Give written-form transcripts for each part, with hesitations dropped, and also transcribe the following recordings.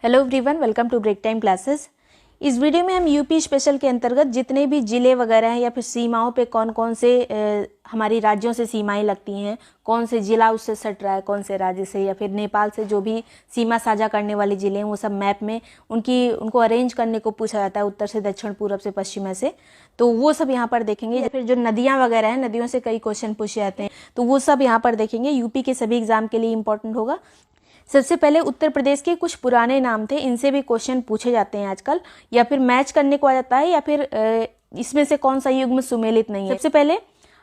Hello everyone, welcome to break time classes. इस video में हम यूपी स्पेशल के अंतर्गत जितने भी जिले वगैरह हैं या फिर सीमाओं पे कौन कौन से हमारी राज्यों से सीमाएं लगती हैं, कौन से जिला उससे सट रहा है, कौन से राज्य से या फिर नेपाल से जो भी सीमा साझा करने वाले जिले हैं वो सब मैप में उनको अरेंज करने को पूछा जाता है, उत्तर से दक्षिण, पूरब से पश्चिम से। तो वो सब यहाँ पर देखेंगे। या फिर जो नदियाँ वगैरह हैं, नदियों से कई क्वेश्चन पूछे जाते हैं, तो वो सब यहाँ पर देखेंगे। यूपी के सभी एग्जाम के लिए इंपॉर्टेंट होगा। सबसे पहले उत्तर प्रदेश के कुछ पुराने नाम थे, इनसे भी क्वेश्चन पूछे जाते हैं आजकल, या फिर मैच करने को आ जाता है, या फिर इसमें से कौन सा युग्म सुमेलित नहीं है। सबसे पहले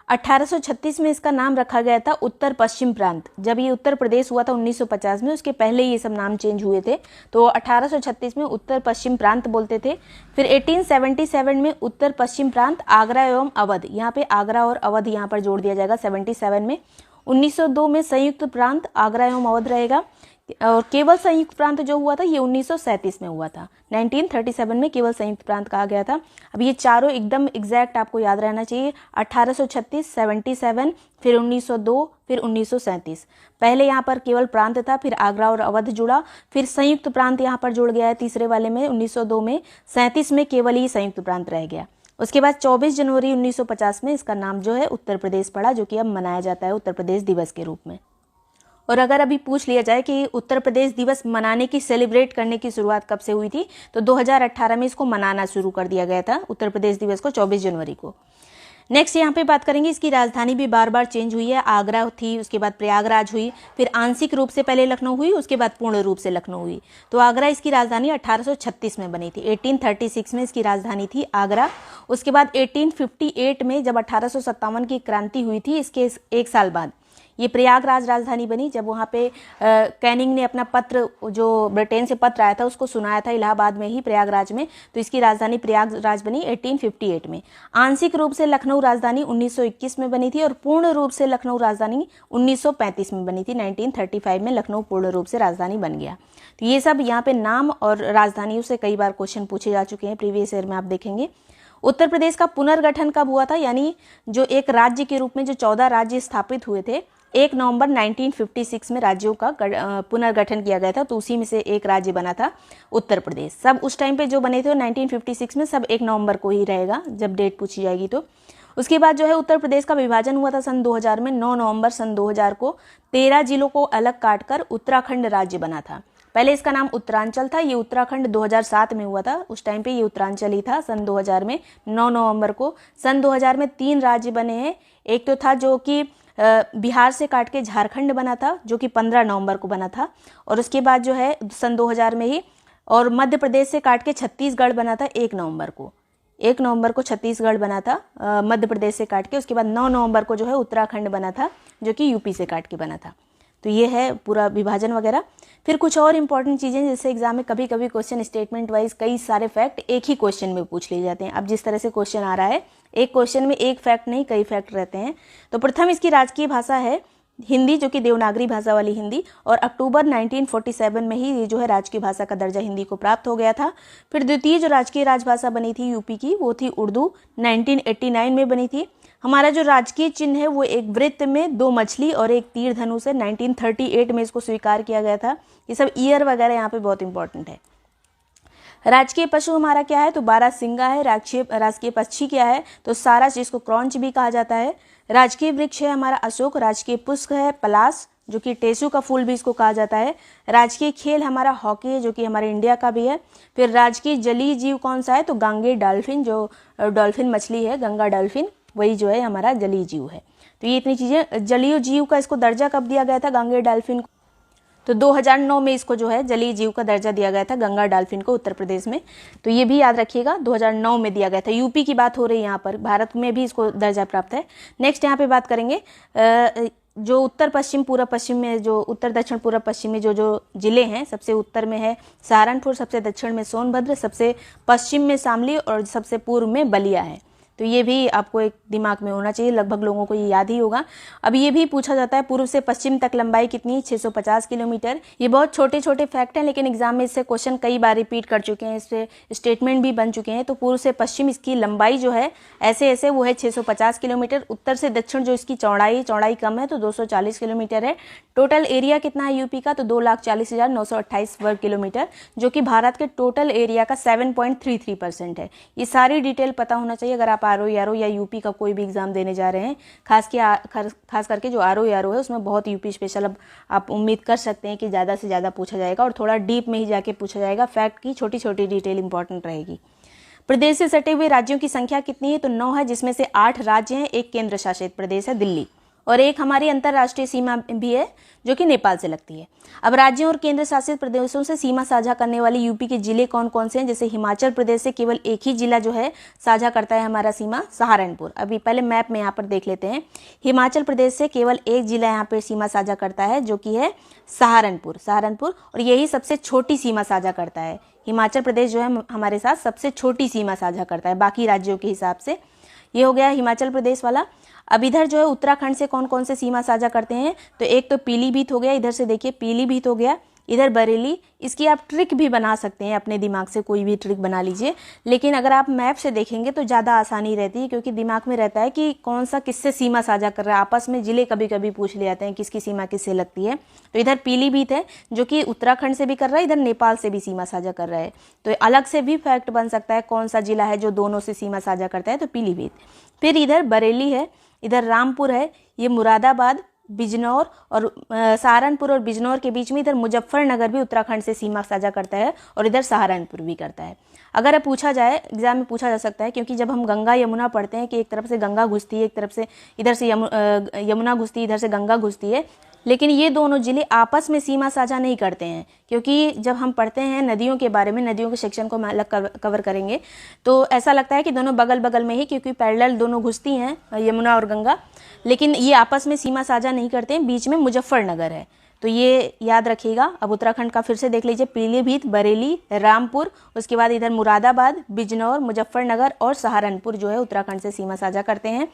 1836 में इसका नाम रखा गया था उत्तर पश्चिम प्रांत। जब ये उत्तर प्रदेश हुआ था 1950 में, उसके पहले ये सब नाम चेंज हुए थे, तो 1836 में उत्तर पश्चिम प्रांत बोलते थे। फिर 1877 में उत्तर पश्चिम प्रांत आगरा एवं अवध, यहाँ पे आगरा और अवध यहाँ पर जोड़ दिया जाएगा 77 में। 1902 में संयुक्त प्रांत आगरा एवं अवध रहेगा, और केवल संयुक्त प्रांत जो हुआ था ये 1937 में हुआ था। 1937 में केवल संयुक्त प्रांत कहा गया था। अब ये चारों एकदम एग्जैक्ट आपको याद रहना चाहिए। 1836, 77, फिर 1902, फिर 1937। पहले यहाँ पर केवल प्रांत था, फिर आगरा और अवध जुड़ा, फिर संयुक्त प्रांत यहाँ पर जुड़ गया है तीसरे वाले में 1902 में। 37 में केवल ही संयुक्त प्रांत रह गया। उसके बाद 24 जनवरी 1950 में इसका नाम जो है उत्तर प्रदेश पड़ा, जो कि अब मनाया जाता है उत्तर प्रदेश दिवस के रूप में। और अगर अभी पूछ लिया जाए कि उत्तर प्रदेश दिवस मनाने की, सेलिब्रेट करने की शुरुआत कब से हुई थी, तो 2018 में इसको मनाना शुरू कर दिया गया था, उत्तर प्रदेश दिवस को 24 जनवरी को। नेक्स्ट यहाँ पे बात करेंगे, इसकी राजधानी भी बार बार चेंज हुई है। आगरा थी, उसके बाद प्रयागराज हुई, फिर आंशिक रूप से पहले लखनऊ हुई, उसके बाद पूर्ण रूप से लखनऊ हुई। तो आगरा इसकी राजधानी 1836 में बनी थी। 1836 में इसकी राजधानी थी आगरा। उसके बाद 1858 में जब 1857 की क्रांति हुई थी, इसके एक साल बाद ये प्रयागराज राजधानी बनी। जब वहाँ पे कैनिंग ने अपना पत्र, जो ब्रिटेन से पत्र आया था, उसको सुनाया था इलाहाबाद में ही, प्रयागराज में, तो इसकी राजधानी प्रयागराज बनी 1858 में। आंशिक रूप से लखनऊ राजधानी 1921 में बनी थी, और पूर्ण रूप से लखनऊ राजधानी 1935 में बनी थी। 1935 में लखनऊ पूर्ण रूप से राजधानी बन गया। तो ये सब यहाँ पे नाम और राजधानियों से कई बार क्वेश्चन पूछे जा चुके हैं, प्रीवियस ईयर में आप देखेंगे। उत्तर प्रदेश का पुनर्गठन कब हुआ था, यानी जो एक राज्य के रूप में जो 14 राज्य स्थापित हुए थे, 1 नवंबर 1956 में राज्यों का पुनर्गठन किया गया था। तो उसी में से एक राज्य बना था उत्तर प्रदेश। सब उस टाइम पे जो बने थे 1956 में, सब 1 नवंबर को ही रहेगा जब डेट पूछी जाएगी। तो उसके बाद जो है उत्तर प्रदेश का विभाजन हुआ था सन 2000 में। 9 नवंबर सन 2000 को 13 जिलों को अलग काटकर उत्तराखंड राज्य बना था। पहले इसका नाम उत्तरांचल था। ये उत्तराखंड 2007 में हुआ था, उस टाइम पे ये उत्तरांचल ही था सन 2000 में, 9 नवंबर को। सन 2000 में 3 राज्य बने हैं। एक तो था जो कि बिहार से काट के झारखंड बना था, जो कि 15 नवंबर को बना था। और उसके बाद जो है सन 2000 में ही, और मध्य प्रदेश से काट के छत्तीसगढ़ बना था 1 नवंबर को। 1 नवंबर को छत्तीसगढ़ बना था मध्य प्रदेश से काट के। उसके बाद 9 नवंबर को जो है उत्तराखंड बना था, जो कि यूपी से काट के बना था। तो ये है पूरा विभाजन वगैरह। फिर कुछ और इंपॉर्टेंट चीज़ें, जैसे एग्जाम में कभी कभी क्वेश्चन स्टेटमेंट वाइज कई सारे फैक्ट एक ही क्वेश्चन में पूछ लिए जाते हैं। अब जिस तरह से क्वेश्चन आ रहा है, एक क्वेश्चन में एक फैक्ट नहीं, कई फैक्ट रहते हैं। तो प्रथम इसकी राजकीय भाषा है हिंदी, जो कि देवनागरी भाषा वाली हिंदी, और अक्टूबर 1947 में ही ये जो है राजकीय भाषा का दर्जा हिंदी को प्राप्त हो गया था। फिर द्वितीय जो राजकीय राजभाषा बनी थी यूपी की, वो थी उर्दू, 1989 में बनी थी। हमारा जो राजकीय चिन्ह है वो एक वृत्त में 2 मछली और एक तीर धनुष है। 1938 में इसको स्वीकार किया गया था। ये सब ईयर वगैरह यहाँ पे बहुत इंपॉर्टेंट है। राजकीय पशु हमारा क्या है, तो बारहसिंगा है। राजकीय पक्षी क्या है, तो सारस, जिसको क्रॉन्च भी कहा जाता है। राजकीय वृक्ष है हमारा अशोक। राजकीय पुष्प है पलाश, जो कि टेसू का फूल भी इसको कहा जाता है। राजकीय खेल हमारा हॉकी है, जो कि हमारे इंडिया का भी है। फिर राजकीय जलीय जीव कौन सा है, तो गांगे डॉल्फिन, जो डॉल्फिन मछली है, गंगा डॉल्फिन, वही जो है हमारा जलीय जीव है। तो ये इतनी चीज़ें। जलीय जीव का इसको दर्जा कब दिया गया था गांगे डॉल्फिन को, तो 2009 में इसको जो है जलीय जीव का दर्जा दिया गया था गंगा डॉल्फिन को उत्तर प्रदेश में। तो ये भी याद रखिएगा, 2009 में दिया गया था। यूपी की बात हो रही है यहाँ पर, भारत में भी इसको दर्जा प्राप्त है। नेक्स्ट यहाँ पे बात करेंगे जो उत्तर पश्चिम पूर्व पश्चिम में, जो उत्तर दक्षिण पूर्व पश्चिम में जो जिले हैं, सबसे उत्तर में है सहारनपुर, सबसे दक्षिण में सोनभद्र, सबसे पश्चिम में शामली, और सबसे पूर्व में बलिया है। तो ये भी आपको एक दिमाग में होना चाहिए, लगभग लोगों को ये याद ही होगा। अब ये भी पूछा जाता है पूर्व से पश्चिम तक लंबाई कितनी, 650 किलोमीटर। ये बहुत छोटे छोटे फैक्ट हैं, लेकिन एग्जाम में इससे क्वेश्चन कई बार रिपीट कर चुके हैं, इससे स्टेटमेंट भी बन चुके हैं। तो पूर्व से पश्चिम इसकी लंबाई जो है ऐसे ऐसे वो है 650 किलोमीटर। उत्तर से दक्षिण जो इसकी चौड़ाई कम है तो 240 किलोमीटर है। टोटल एरिया कितना है यूपी का, तो 2,40,928 वर्ग किलोमीटर, जो कि भारत के टोटल एरिया का 7.33% है। ये सारी डिटेल पता होना चाहिए अगर आप आरओ या यूपी का कोई भी एग्जाम देने जा रहे हैं। खास करके जो आरओ है उसमें बहुत यूपी स्पेशल अब आप उम्मीद कर सकते हैं कि ज़्यादा से ज़्यादा पूछा जाएगा और थोड़ा डीप में ही जाके पूछा जाएगा। फैक्ट की छोटी छोटी डिटेल इंपॉर्टेंट रहेगी। प्रदेश से सटे हुए राज्यों की संख्या कितनी है, तो 9 है, जिसमें से 8 राज्य हैं, एक केंद्र शासित प्रदेश है दिल्ली, और एक हमारी अंतर्राष्ट्रीय सीमा भी है जो कि नेपाल से लगती है। अब राज्यों और केंद्र शासित प्रदेशों से सीमा साझा करने वाले यूपी के जिले कौन कौन से हैं, जैसे हिमाचल प्रदेश से केवल एक ही जिला जो है साझा करता है हमारा सीमा, सहारनपुर। अभी पहले मैप में यहाँ पर देख लेते हैं। हिमाचल प्रदेश से केवल एक जिला यहाँ पर सीमा साझा करता है जो कि है सहारनपुर, और यही सबसे छोटी सीमा साझा करता है। हिमाचल प्रदेश जो है हमारे साथ सबसे छोटी सीमा साझा करता है बाकी राज्यों के हिसाब से। ये हो गया हिमाचल प्रदेश वाला। अब इधर जो है उत्तराखंड से कौन कौन से सीमा साझा करते हैं, तो एक तो पीलीभीत हो गया, इधर से देखिए पीलीभीत हो गया, इधर बरेली। इसकी आप ट्रिक भी बना सकते हैं, अपने दिमाग से कोई भी ट्रिक बना लीजिए, लेकिन अगर आप मैप से देखेंगे तो ज़्यादा आसानी रहती है, क्योंकि दिमाग में रहता है कि कौन सा किससे सीमा साझा कर रहा है। आपस में जिले कभी कभी पूछ ले जाते हैं किसकी सीमा किससे लगती है। तो इधर पीलीभीत है जो कि उत्तराखंड से भी कर रहा है, इधर नेपाल से भी सीमा साझा कर रहा है। तो अलग से भी फैक्ट बन सकता है कौन सा जिला है जो दोनों से सीमा साझा करता है, तो पीलीभीत। फिर इधर बरेली है, इधर रामपुर है, ये मुरादाबाद, बिजनौर और सहारनपुर और बिजनौर के बीच में इधर मुजफ्फरनगर भी उत्तराखंड से सीमा साझा करता है, और इधर सहारनपुर भी करता है। अगर पूछा जाए, एग्जाम में पूछा जा सकता है, क्योंकि जब हम गंगा यमुना पढ़ते हैं कि एक तरफ से गंगा घुसती है, एक तरफ से इधर से यमुना घुसती है, इधर से गंगा घुसती है, लेकिन ये दोनों जिले आपस में सीमा साझा नहीं करते हैं। क्योंकि जब हम पढ़ते हैं नदियों के बारे में, नदियों के सेक्शन को अलग कवर करेंगे, तो ऐसा लगता है कि दोनों बगल बगल में ही, क्योंकि पैरेलल दोनों घुसती हैं यमुना और गंगा, लेकिन ये आपस में सीमा साझा नहीं करते हैं। बीच में मुजफ्फरनगर है, तो ये याद रखिएगा। अब उत्तराखंड का फिर से देख लीजिए, पीलीभीत, बरेली, रामपुर, उसके बाद इधर मुरादाबाद, बिजनौर, मुजफ्फरनगर और सहारनपुर जो है उत्तराखंड से सीमा साझा करते हैं।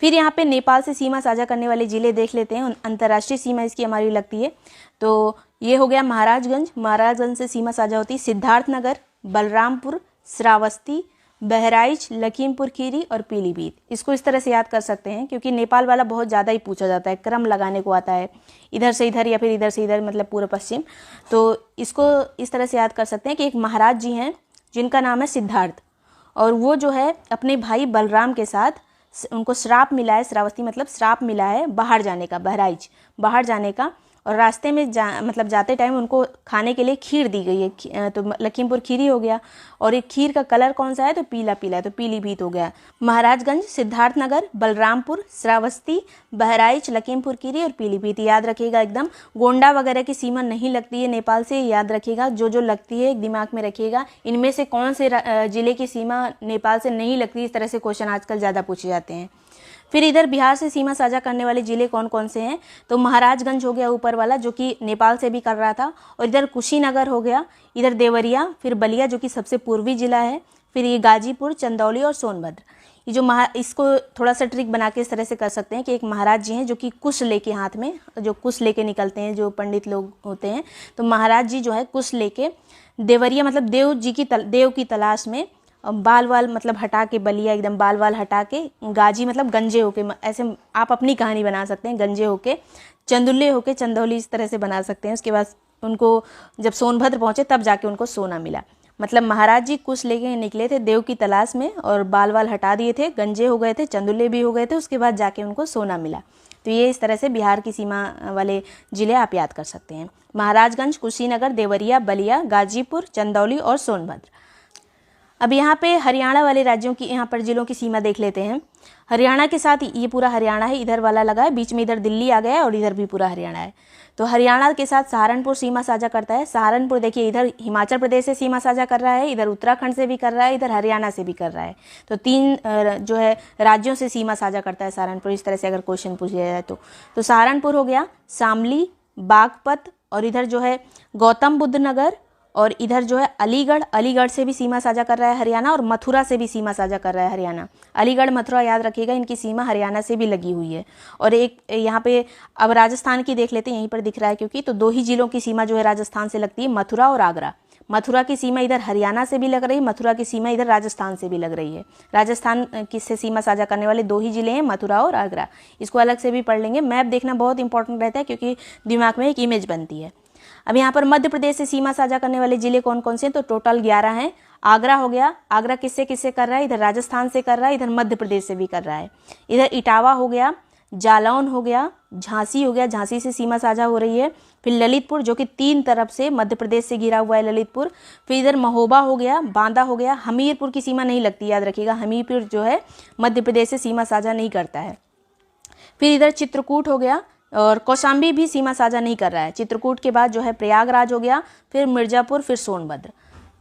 फिर यहाँ पे नेपाल से सीमा साझा करने वाले जिले देख लेते हैं। अंतर्राष्ट्रीय सीमा इसकी हमारी लगती है, तो ये हो गया महाराजगंज से सीमा साझा होती है, सिद्धार्थनगर, बलरामपुर, श्रावस्ती, बहराइच, लखीमपुर खीरी और पीलीभीत। इसको इस तरह से याद कर सकते हैं, क्योंकि नेपाल वाला बहुत ज़्यादा ही पूछा जाता है, क्रम लगाने को आता है, इधर से इधर या फिर इधर से इधर, मतलब पूर्व पश्चिम। तो इसको इस तरह से याद कर सकते हैं कि एक महाराज जी हैं जिनका नाम है सिद्धार्थ, और वो जो है अपने भाई बलराम के साथ, उनको श्राप मिला है, श्रावस्ती मतलब श्राप मिला है बाहर जाने का, बहराइच बाहर जाने का, और रास्ते में मतलब जाते टाइम उनको खाने के लिए खीर दी गई है, तो लखीमपुर खीरी हो गया। और एक खीर का कलर कौन सा है, तो पीला है, तो पीलीभीत हो गया। महाराजगंज, सिद्धार्थनगर, बलरामपुर, श्रावस्ती, बहराइच, लखीमपुर खीरी और पीलीभीत। याद रखिएगा एकदम। गोंडा वगैरह की सीमा नहीं लगती है नेपाल से, याद रखिएगा। जो लगती है दिमाग में रखिएगा। इनमें से कौन से जिले की सीमा नेपाल से नहीं लगती, इस तरह से क्वेश्चन आजकल ज़्यादा पूछे जाते हैं। फिर इधर बिहार से सीमा साझा करने वाले जिले कौन कौन से हैं, तो महाराजगंज हो गया ऊपर वाला, जो कि नेपाल से भी कर रहा था, और इधर कुशीनगर हो गया, इधर देवरिया, फिर बलिया जो कि सबसे पूर्वी जिला है, फिर ये गाजीपुर, चंदौली और सोनभद्र। ये जो इसको थोड़ा सा ट्रिक बना के इस तरह से कर सकते हैं कि एक महाराज जी हैं जो कि कुश लेके हाथ में, जो कुश लेके निकलते हैं, जो पंडित लोग होते हैं, तो महाराज जी जो है कुश लेके देवरिया मतलब देव की तलाश में, बाल मतलब हटा के, बलिया एकदम बाल हटा के, गाजी मतलब गंजे होके, ऐसे आप अपनी कहानी बना सकते हैं, गंजे होके, चंदुल्ले होके, चंदौली इस तरह से बना सकते हैं। उसके बाद उनको जब सोनभद्र पहुंचे तब जाके उनको सोना मिला। मतलब महाराज जी कुछ लेके निकले थे देव की तलाश में, और बाल हटा दिए थे, गंजे हो गए थे, चंदुल्ले भी हो गए थे, उसके बाद जाके उनको सोना मिला। तो ये इस तरह से बिहार की सीमा वाले जिले आप याद कर सकते हैं। महाराजगंज, कुशीनगर, देवरिया, बलिया, गाजीपुर, चंदौली और सोनभद्र। अब यहाँ पे हरियाणा वाले राज्यों की, यहाँ पर जिलों की सीमा देख लेते हैं। हरियाणा के साथ ये पूरा हरियाणा है, इधर वाला लगा है, बीच में इधर दिल्ली आ गया है, और इधर भी पूरा हरियाणा है। तो हरियाणा के साथ सहारनपुर सीमा साझा करता है। सहारनपुर देखिए इधर हिमाचल प्रदेश से सीमा साझा कर रहा है, इधर उत्तराखंड से भी कर रहा है, इधर हरियाणा से भी कर रहा है। तो 3 जो है राज्यों से सीमा साझा करता है सहारनपुर, इस तरह से अगर क्वेश्चन पूछ लिया जाए तो सहारनपुर हो गया, शामली, बागपत, और इधर जो है गौतम बुद्ध नगर और इधर जो है अलीगढ़, अलीगढ़ से भी सीमा साझा कर रहा है हरियाणा, और मथुरा से भी सीमा साझा कर रहा है हरियाणा। अलीगढ़ मथुरा याद रखिएगा, इनकी सीमा हरियाणा से भी लगी हुई है। और एक यहाँ पे अब राजस्थान की देख लेते हैं, यहीं पर दिख रहा है क्योंकि, तो 2 ही जिलों की सीमा जो है राजस्थान से लगती है, मथुरा और आगरा। मथुरा की सीमा इधर हरियाणा से भी लग रही है, मथुरा की सीमा इधर राजस्थान से भी लग रही है। राजस्थान किससे सीमा साझा करने वाले 2 ही जिले हैं, मथुरा और आगरा। इसको अलग से भी पढ़ लेंगे। मैप देखना बहुत इंपॉर्टेंट रहता है क्योंकि दिमाग में एक इमेज बनती है। अब यहाँ पर मध्य प्रदेश से सीमा साझा करने वाले जिले कौन कौन से हैं, तो टोटल 11 हैं। आगरा हो गया, आगरा किससे किससे कर रहा है, इधर राजस्थान से कर रहा है, इधर मध्य प्रदेश से भी कर रहा है। इधर इटावा हो गया, जालौन हो गया, झांसी हो गया, झांसी से सीमा साझा हो रही है। फिर ललितपुर जो कि 3 तरफ से मध्य प्रदेश से घिरा हुआ है ललितपुर। फिर इधर महोबा हो गया, बांदा हो गया। हमीरपुर की सीमा नहीं लगती, याद रखिएगा, हमीरपुर जो है मध्य प्रदेश से सीमा साझा नहीं करता है। फिर इधर चित्रकूट हो गया, और कौशाम्बी भी सीमा साझा नहीं कर रहा है। चित्रकूट के बाद जो है प्रयागराज हो गया, फिर मिर्जापुर, फिर सोनभद्र।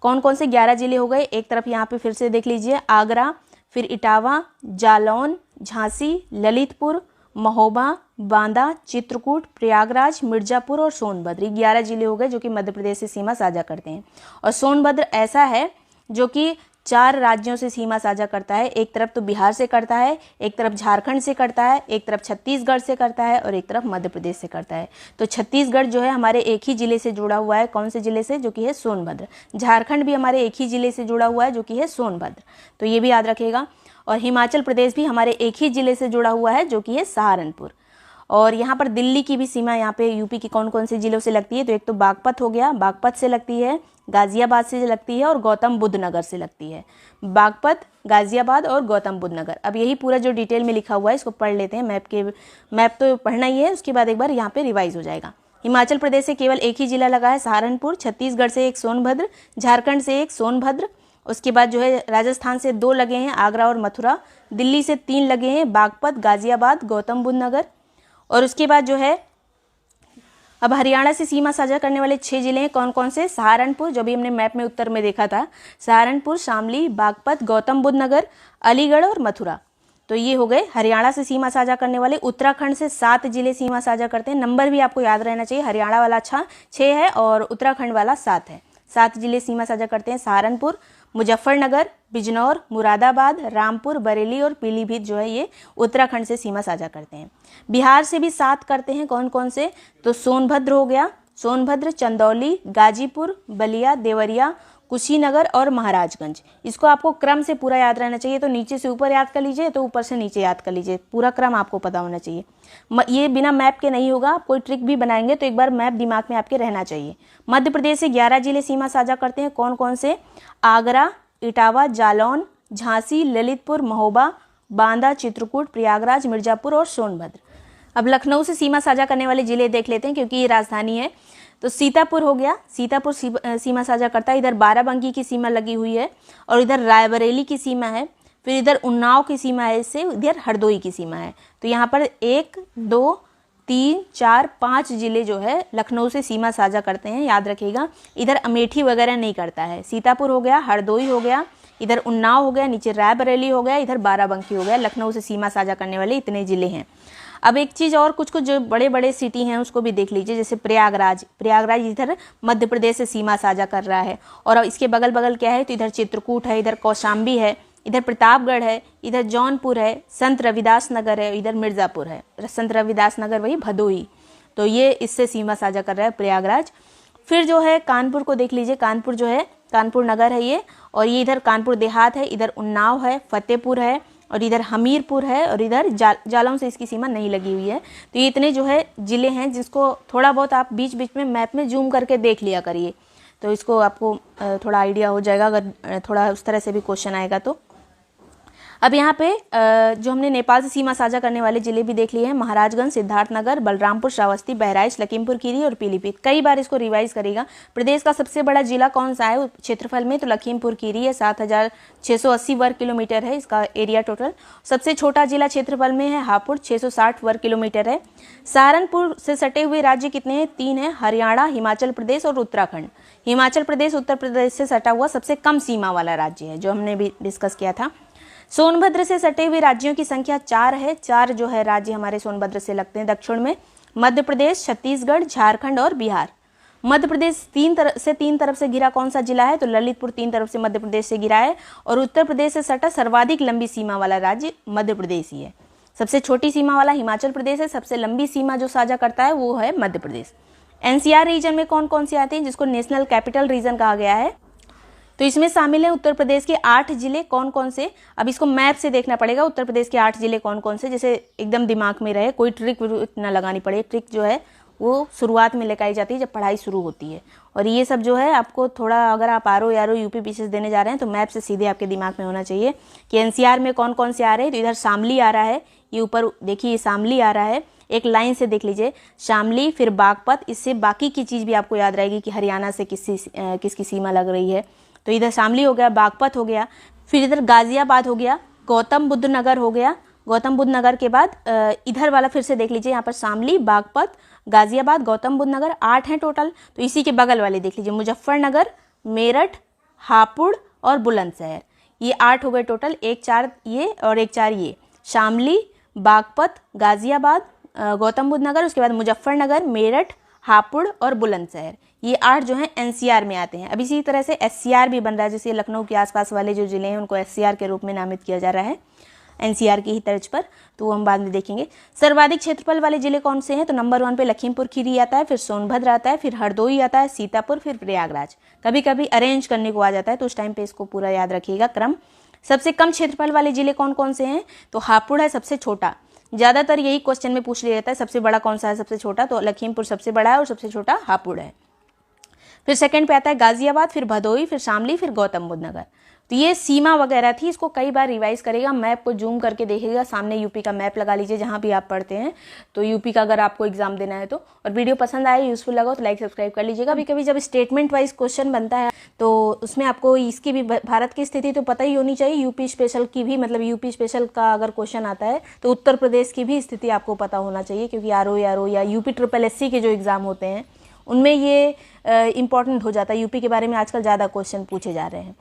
कौन कौन से 11 जिले हो गए, एक तरफ यहाँ पे फिर से देख लीजिए, आगरा, फिर इटावा, जालौन, झांसी, ललितपुर, महोबा, बांदा, चित्रकूट, प्रयागराज, मिर्जापुर और सोनभद्र। 11 जिले हो गए जो कि मध्य प्रदेश से सीमा साझा करते हैं। और सोनभद्र ऐसा है जो कि 4 राज्यों से सीमा साझा करता है। एक तरफ तो बिहार से करता है, एक तरफ झारखंड से करता है, एक तरफ छत्तीसगढ़ से करता है, और एक तरफ मध्य प्रदेश से करता है। तो छत्तीसगढ़ जो है हमारे एक ही जिले से जुड़ा हुआ है, कौन से जिले से, जो कि है सोनभद्र। झारखंड भी हमारे एक ही जिले से जुड़ा हुआ है जो कि है सोनभद्र, तो ये भी याद रखिएगा। और हिमाचल प्रदेश भी हमारे एक ही जिले से जुड़ा हुआ है जो कि है सहारनपुर। और यहाँ पर दिल्ली की भी सीमा यहाँ पे यूपी की कौन कौन से जिलों से लगती है, तो एक तो बागपत हो गया, बागपत से लगती है, गाजियाबाद से लगती है, और गौतम बुद्ध नगर से लगती है। बागपत, गाजियाबाद और गौतम बुद्ध नगर। अब यही पूरा जो डिटेल में लिखा हुआ है इसको पढ़ लेते हैं। मैप तो पढ़ना ही है, उसके बाद एक बार यहाँ पे रिवाइज हो जाएगा। हिमाचल प्रदेश से केवल एक ही जिला लगा है, सहारनपुर। छत्तीसगढ़ से एक सोनभद्र, झारखंड से एक सोनभद्र। उसके बाद जो है राजस्थान से 2 लगे हैं, आगरा और मथुरा। दिल्ली से 3 लगे हैं, बागपत, गाजियाबाद, गौतम बुद्ध नगर। और उसके बाद जो है अब हरियाणा से सीमा साझा करने वाले 6 जिले हैं, कौन कौन से, सहारनपुर, जो भी हमने मैप में उत्तर में देखा था, सहारनपुर, शामली, बागपत, गौतम बुद्ध नगर, अलीगढ़ और मथुरा। तो ये हो गए हरियाणा से सीमा साझा करने वाले। उत्तराखंड से 7 जिले सीमा साझा करते हैं। नंबर भी आपको याद रहना चाहिए, हरियाणा वाला 6 है और उत्तराखंड वाला 7 है। 7 जिले सीमा साझा करते हैं, सहारनपुर, मुजफ्फरनगर, बिजनौर, मुरादाबाद, रामपुर, बरेली और पीलीभीत जो है ये उत्तराखंड से सीमा साझा करते हैं। बिहार से भी 7 करते हैं, कौन कौन से, तो सोनभद्र हो गया, सोनभद्र, चंदौली, गाजीपुर, बलिया, देवरिया, कुशीनगर और महाराजगंज। इसको आपको क्रम से पूरा याद रहना चाहिए, तो नीचे से ऊपर याद कर लीजिए, तो ऊपर से नीचे याद कर लीजिए, पूरा क्रम आपको पता होना चाहिए। ये बिना मैप के नहीं होगा, आप कोई ट्रिक भी बनाएंगे तो एक बार मैप दिमाग में आपके रहना चाहिए। मध्य प्रदेश से 11 जिले सीमा साझा करते हैं, कौन कौन से, आगरा, इटावा, जालौन, झांसी, ललितपुर, महोबा, बांदा, चित्रकूट, प्रयागराज, मिर्जापुर और सोनभद्र। अब लखनऊ से सीमा साझा करने वाले जिले देख लेते हैं क्योंकि ये राजधानी है। तो सीतापुर हो गया, सीतापुर सीमा साझा करता है, इधर बाराबंकी की सीमा लगी हुई है, और इधर रायबरेली की सीमा है। फिर इधर उन्नाव की सीमा है, इससे इधर हरदोई की सीमा है। तो यहाँ पर 1, 2, 3, 4, 5 जिले जो है लखनऊ से सीमा साझा करते हैं, याद रखिएगा। इधर अमेठी वगैरह नहीं करता है। सीतापुर हो गया, हरदोई हो गया, इधर उन्नाव हो गया, नीचे रायबरेली हो गया, इधर बाराबंकी हो गया। लखनऊ से सीमा साझा करने वाले इतने जिले हैं। अब एक चीज़ और, कुछ कुछ जो बड़े बड़े सिटी हैं उसको भी देख लीजिए, जैसे प्रयागराज। प्रयागराज इधर मध्य प्रदेश से सीमा साझा कर रहा है। और इसके बगल बगल क्या है, तो इधर चित्रकूट है, इधर कौशाम्बी है, इधर प्रतापगढ़ है, इधर जौनपुर है, संत रविदास नगर है, इधर मिर्ज़ापुर है। संत रविदास नगर वही भदोही, तो ये इससे सीमा साझा कर रहा है प्रयागराज। फिर जो है कानपुर को देख लीजिए, कानपुर जो है कानपुर नगर है ये, और ये इधर कानपुर देहात है, इधर उन्नाव है, फतेहपुर है, और इधर हमीरपुर है, और इधर जालौन से इसकी सीमा नहीं लगी हुई है। तो ये इतने जो है जिले हैं जिसको थोड़ा बहुत आप बीच बीच में मैप में जूम करके देख लिया करिए, तो इसको आपको थोड़ा आइडिया हो जाएगा अगर थोड़ा उस तरह से भी क्वेश्चन आएगा तो। अब यहाँ पे जो हमने नेपाल से सीमा साझा करने वाले जिले भी देख लिए हैं, महाराजगंज, सिद्धार्थनगर, बलरामपुर, श्रावस्ती, बहराइच, लखीमपुर खीरी और पीलीभीत। कई बार इसको रिवाइज करेगा। प्रदेश का सबसे बड़ा जिला कौन सा है क्षेत्रफल में, तो लखीमपुर खीरी है, 7,680 वर्ग किलोमीटर है इसका एरिया टोटल। सबसे छोटा जिला क्षेत्रफल में है हापुड़, 660 वर्ग किलोमीटर है। सहारनपुर से सटे हुए राज्य कितने हैं, 3 हैं, हरियाणा, हिमाचल प्रदेश और उत्तराखंड। हिमाचल प्रदेश उत्तर प्रदेश से सटा हुआ सबसे कम सीमा वाला राज्य है, जो हमने भी डिस्कस किया था। सोनभद्र से सटे हुए राज्यों की संख्या 4 है। 4 जो है राज्य हमारे सोनभद्र से लगते हैं दक्षिण में, मध्य प्रदेश, छत्तीसगढ़, झारखंड और बिहार। मध्य प्रदेश तीन तरफ से घिरा कौन सा जिला है? तो ललितपुर तीन तरफ से मध्य प्रदेश से घिरा है। और उत्तर प्रदेश से सटा सर्वाधिक लंबी सीमा वाला राज्य मध्य प्रदेश ही है। सबसे छोटी सीमा वाला हिमाचल प्रदेश है, सबसे लंबी सीमा जो साझा करता है वो है मध्य प्रदेश। एनसीआर रीजन में कौन कौन से आते हैं, जिसको नेशनल कैपिटल रीजन कहा गया है? तो इसमें शामिल है उत्तर प्रदेश के 8 जिले। कौन कौन से? अब इसको मैप से देखना पड़ेगा, उत्तर प्रदेश के 8 जिले कौन कौन से, जैसे एकदम दिमाग में रहे, कोई ट्रिक ना लगानी पड़े। ट्रिक जो है वो शुरुआत में लेकर आई जाती है जब पढ़ाई शुरू होती है। और ये सब जो है आपको थोड़ा, अगर आप आरओ यारो यूपी पीसीएस देने जा रहे हैं तो मैप से सीधे आपके दिमाग में होना चाहिए कि एनसीआर में कौन कौन से आ रहे हैं। तो इधर शामली आ रहा है, ये ऊपर देखिए शामली आ रहा है, एक लाइन से देख लीजिए शामली, फिर बागपत। इससे बाकी की चीज़ भी आपको याद रहेगी कि हरियाणा से किसकी सीमा लग रही है। तो इधर शामली हो गया, बागपत हो गया, फिर इधर गाजियाबाद हो गया, गौतम बुद्ध नगर हो गया। गौतम बुद्ध नगर के बाद इधर वाला फिर से देख लीजिए, यहाँ पर शामली, बागपत, गाजियाबाद, गौतम बुद्ध नगर, 8 हैं टोटल। तो इसी के बगल वाले देख लीजिए मुजफ्फरनगर, मेरठ, हापुड़ और बुलंदशहर, ये 8 हो गए टोटल। 1 4 ये और 1 4 ये, शामली, बागपत, गाजियाबाद, गौतम बुद्ध नगर, उसके बाद मुजफ्फरनगर, मेरठ, हापुड़ और बुलंदशहर, ये 8 जो हैं एनसीआर में आते हैं। अब इसी तरह से एससीआर भी बन रहा है, जैसे लखनऊ के आसपास वाले जो जिले हैं उनको एससीआर के रूप में नामित किया जा रहा है एनसीआर की ही तर्ज पर, तो वो हम बाद में देखेंगे। सर्वाधिक क्षेत्रफल वाले जिले कौन से हैं? तो नंबर 1 पे लखीमपुर खीरी आता है, फिर सोनभद्र आता है, फिर हरदोई आता है, सीतापुर, फिर प्रयागराज। कभी कभी अरेंज करने को आ जाता है तो उस टाइम पे इसको पूरा याद रखिएगा क्रम। सबसे कम क्षेत्रफल वाले जिले कौन कौन से हैं? तो हापुड़ है सबसे छोटा, ज़्यादातर यही क्वेश्चन में पूछ लिया जाता है, सबसे बड़ा कौन सा है सबसे छोटा? तो लखीमपुर सबसे बड़ा है और सबसे छोटा हापुड़ है। फिर सेकंड पे आता है गाजियाबाद, फिर भदोई, फिर शामली, फिर गौतम बुद्ध नगर। तो ये सीमा वगैरह थी, इसको कई बार रिवाइज करेगा, मैप को जूम करके देखेगा, सामने यूपी का मैप लगा लीजिए जहाँ भी आप पढ़ते हैं, तो यूपी का अगर आपको एग्जाम देना है तो। और वीडियो पसंद आए, यूजफुल लगा तो लाइक सब्सक्राइब कर लीजिएगा। कभी कभी जब स्टेटमेंट वाइज क्वेश्चन बनता है तो उसमें आपको इसकी भी, भारत की स्थिति तो पता ही होनी चाहिए, यूपी स्पेशल की भी, मतलब यूपी स्पेशल का अगर क्वेश्चन आता है तो उत्तर प्रदेश की भी स्थिति आपको पता होना चाहिए, क्योंकि आरओ या यूपी SSS के जो एग्जाम होते हैं उनमें ये इम्पॉर्टेंट हो जाता है। यूपी के बारे में आजकल ज़्यादा क्वेश्चन पूछे जा रहे हैं।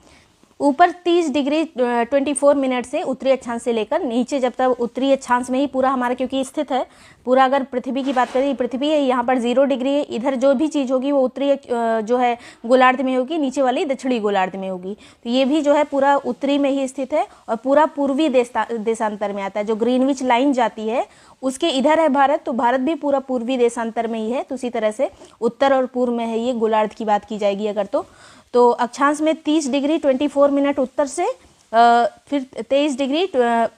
ऊपर 30 डिग्री 24 मिनट से उत्तरी अक्षांश से लेकर नीचे जब तक उत्तरी अक्षांश में ही पूरा हमारा, क्योंकि स्थित है पूरा, अगर पृथ्वी की बात करें, पृथ्वी है, यहाँ पर 0 डिग्री है, इधर जो भी चीज़ होगी वो उत्तरी जो है गोलार्ध में होगी, नीचे वाली दक्षिणी गोलार्ध में होगी। तो ये भी जो है पूरा उत्तरी में ही स्थित है और पूरा पूर्वी देशांतर में आता है। जो ग्रीनविच लाइन जाती है उसके इधर है भारत, तो भारत भी पूरा पूर्वी देशांतर में ही है। तो उसी तरह से उत्तर और पूर्व में है, ये गोलार्ध की बात की जाएगी अगर तो अक्षांश में 30 डिग्री 24 मिनट उत्तर से फिर 23 डिग्री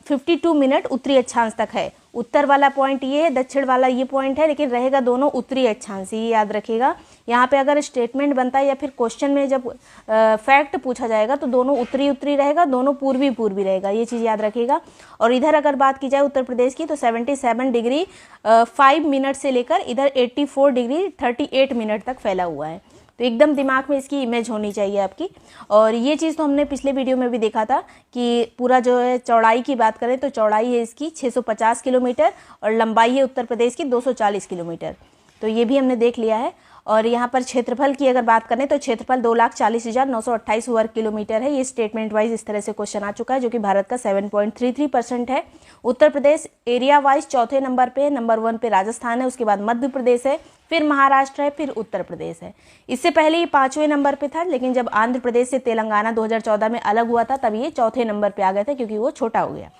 52 मिनट उत्तरी अक्षांश तक है। उत्तर वाला पॉइंट ये है, दक्षिण वाला ये पॉइंट है, लेकिन रहेगा दोनों उत्तरी अक्षांश, ये याद रखिएगा। यहाँ पे अगर स्टेटमेंट बनता है या फिर क्वेश्चन में जब फैक्ट पूछा जाएगा तो दोनों उत्तरी रहेगा, दोनों पूर्वी रहेगा, ये चीज़ याद रखिएगा। और इधर अगर बात की जाए उत्तर प्रदेश की तो 77 डिग्री 5 मिनट से लेकर इधर 84 डिग्री 38 मिनट तक फैला हुआ है। तो एकदम दिमाग में इसकी इमेज होनी चाहिए आपकी। और ये चीज़ तो हमने पिछले वीडियो में भी देखा था कि पूरा जो है चौड़ाई की बात करें तो चौड़ाई है इसकी 650 किलोमीटर और लंबाई है उत्तर प्रदेश की 240 किलोमीटर। तो ये भी हमने देख लिया है। और यहाँ पर क्षेत्रफल की अगर बात करें तो क्षेत्रफल 2,40,928 वर्ग किलोमीटर है। ये स्टेटमेंट वाइज इस तरह से क्वेश्चन आ चुका है, जो कि भारत का 7.33% है। उत्तर प्रदेश एरिया वाइज चौथे नंबर पे है, नंबर 1 पे राजस्थान है, उसके बाद मध्य प्रदेश है, फिर महाराष्ट्र है, फिर उत्तर प्रदेश है। इससे पहले ये 5वें नंबर पे था, लेकिन जब आंध्र प्रदेश से तेलंगाना 2014 में अलग हुआ था तब ये चौथे नंबर पे आ गए थे, क्योंकि वो छोटा हो गया।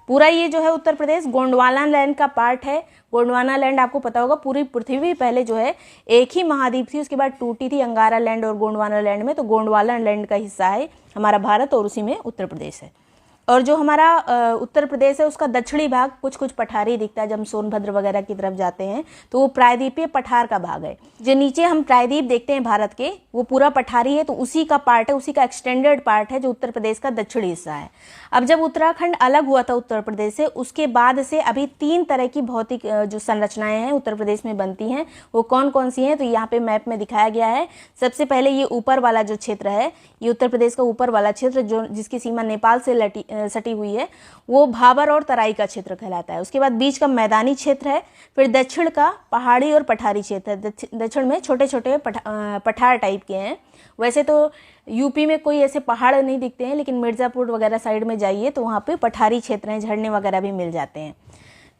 पूरा ये जो है उत्तर प्रदेश गोंडवाना लैंड का पार्ट है। गोंडवाना लैंड आपको पता होगा, पूरी पृथ्वी पहले जो है एक ही महाद्वीप थी, उसके बाद टूटी थी अंगारा लैंड और गोंडवाना लैंड में। तो गोंडवाना लैंड का हिस्सा है हमारा भारत और उसी में उत्तर प्रदेश है। और जो हमारा उत्तर प्रदेश है उसका दक्षिणी भाग कुछ पठारी दिखता है, जब हम सोनभद्र वगैरह की तरफ जाते हैं तो वो प्रायद्वीपीय पठार का भाग है। जो नीचे हम प्रायद्वीप देखते हैं भारत के, वो पूरा पठारी है, तो उसी का पार्ट है, उसी का एक्सटेंडेड पार्ट है जो उत्तर प्रदेश का दक्षिणी हिस्सा है। अब जब उत्तराखंड अलग हुआ था उत्तर प्रदेश से, उसके बाद से अभी 3 तरह की भौतिक जो संरचनाएं हैं उत्तर प्रदेश में बनती हैं, वो कौन कौन सी हैं तो यहाँ पे मैप में दिखाया गया है। सबसे पहले ये ऊपर वाला जो क्षेत्र है, ये उत्तर प्रदेश का ऊपर वाला क्षेत्र जो जिसकी सीमा नेपाल से सटी हुई है, वो भाबर और तराई का क्षेत्र कहलाता है। उसके बाद बीच का मैदानी क्षेत्र है, फिर दक्षिण का पहाड़ी और पठारी क्षेत्र है। दक्षिण में छोटे छोटे पठार टाइप के हैं। वैसे तो यूपी में कोई ऐसे पहाड़ नहीं दिखते हैं, लेकिन मिर्ज़ापुर वगैरह साइड में जाइए तो वहाँ पे पठारी क्षेत्र हैं, झरने वगैरह भी मिल जाते हैं।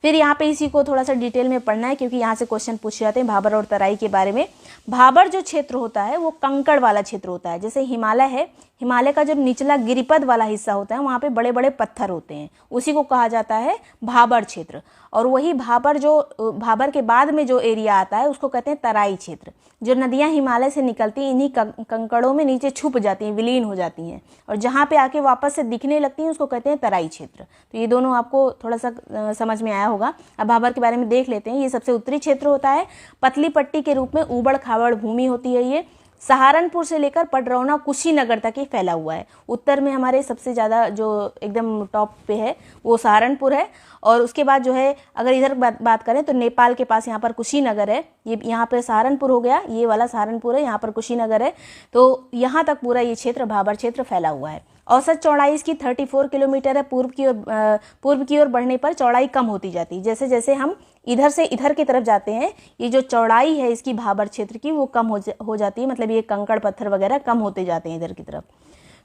फिर यहाँ पे इसी को थोड़ा सा डिटेल में पढ़ना है क्योंकि यहाँ से क्वेश्चन पूछे जाते हैं भाबर और तराई के बारे में। भाबर जो क्षेत्र होता है वो कंकड़ वाला क्षेत्र होता है। जैसे हिमालय है, हिमालय का जो निचला गिरिपद वाला हिस्सा होता है वहाँ पे बड़े बड़े पत्थर होते हैं, उसी को कहा जाता है भाबर क्षेत्र। और वही भाबर के बाद में जो एरिया आता है उसको कहते हैं तराई क्षेत्र। जो नदियाँ हिमालय से निकलती हैं इन्हीं कंकड़ों में नीचे छुप जाती हैं, विलीन हो जाती हैं, और जहाँ पे आके वापस से दिखने लगती हैं उसको कहते हैं तराई क्षेत्र। तो ये दोनों आपको थोड़ा सा समझ में आया होगा। अब भाबर के बारे में देख लेते हैं। ये सबसे उत्तरी क्षेत्र होता है, पतली पट्टी के रूप में ऊबड़ खाबड़ भूमि होती है। ये सहारनपुर से लेकर पडरौना कुशीनगर तक ही फैला हुआ है। उत्तर में हमारे सबसे ज़्यादा जो एकदम टॉप पे है वो सहारनपुर है, और उसके बाद जो है अगर इधर बात करें तो नेपाल के पास यहाँ पर कुशीनगर है। ये यहाँ पर सहारनपुर हो गया, ये वाला सहारनपुर है, यहाँ पर कुशीनगर है। तो यहाँ तक पूरा ये क्षेत्र भाबर क्षेत्र फैला हुआ है। औसत चौड़ाई इसकी 34 किलोमीटर है। पूर्व की ओर बढ़ने पर चौड़ाई कम होती जाती है। जैसे जैसे हम इधर से इधर की तरफ जाते हैं ये जो चौड़ाई है इसकी भाबर क्षेत्र की वो कम हो जाती है, मतलब ये कंकड़ पत्थर वगैरह कम होते जाते हैं इधर की तरफ।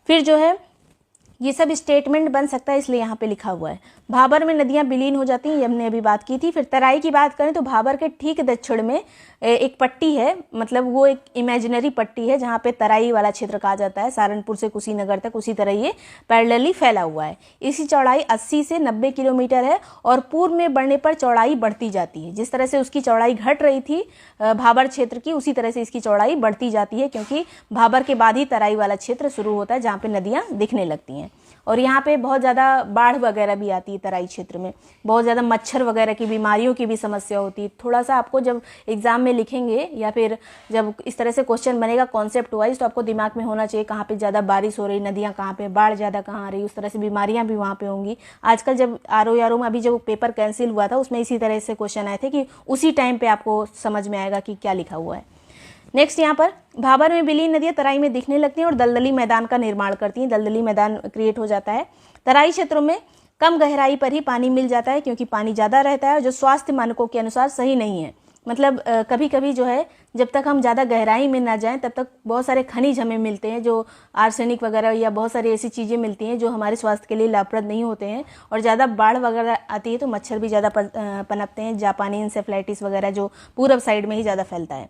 फिर जो है ये सब स्टेटमेंट बन सकता है, इसलिए यहाँ पे लिखा हुआ है। भाबर में नदियाँ विलीन हो जाती हैं, ये हमने अभी बात की थी। फिर तराई की बात करें तो भाबर के ठीक दक्षिण में एक पट्टी है, मतलब वो एक इमेजिनरी पट्टी है जहाँ पे तराई वाला क्षेत्र कहा जाता है, सहारनपुर से कुशीनगर तक उसी तरह ये पैरेलली फैला हुआ है। इसकी चौड़ाई 80 से 90 किलोमीटर है और पूर्व में बढ़ने पर चौड़ाई बढ़ती जाती है। जिस तरह से उसकी चौड़ाई घट रही थी भाबर क्षेत्र की, उसी तरह से इसकी चौड़ाई बढ़ती जाती है, क्योंकि भाबर के बाद ही तराई वाला क्षेत्र शुरू होता है जहाँ पे नदियाँ दिखने लगती हैं। और यहाँ पे बहुत ज़्यादा बाढ़ वगैरह भी आती है तराई क्षेत्र में, बहुत ज़्यादा मच्छर वगैरह की बीमारियों की भी समस्या होती है। थोड़ा सा आपको जब एग्जाम में लिखेंगे या फिर जब इस तरह से क्वेश्चन बनेगा कॉन्सेप्ट वाइज, तो आपको दिमाग में होना चाहिए कहाँ पे ज़्यादा बारिश हो रही, नदियाँ कहाँ पे, बाढ़ ज़्यादा कहाँ आ रही, उस तरह से बीमारियाँ भी वहाँ पे होंगी। आजकल जब RO में अभी जब पेपर कैंसिल हुआ था उसमें इसी तरह से क्वेश्चन आए थे कि उसी टाइम पर आपको समझ में आएगा कि क्या लिखा हुआ है। नेक्स्ट यहाँ पर भाबर में विलीन नदियाँ तराई में दिखने लगती हैं और दलदली मैदान का निर्माण करती हैं। दलदली मैदान क्रिएट हो जाता है। तराई क्षेत्रों में कम गहराई पर ही पानी मिल जाता है क्योंकि पानी ज़्यादा रहता है, जो स्वास्थ्य मानकों के अनुसार सही नहीं है। मतलब कभी कभी जो है जब तक हम ज़्यादा गहराई में ना जाएं तब तक बहुत सारे खनिज हमें मिलते हैं, जो आर्सेनिक वगैरह या बहुत सारी ऐसी चीज़ें मिलती हैं जो हमारे स्वास्थ्य के लिए लाभप्रद नहीं होते हैं। और ज़्यादा बाढ़ वगैरह आती है तो मच्छर भी ज़्यादा पनपते हैं, जापानी इंसेफ्लाइटिस वगैरह जो पूरब साइड में ही ज़्यादा फैलता है।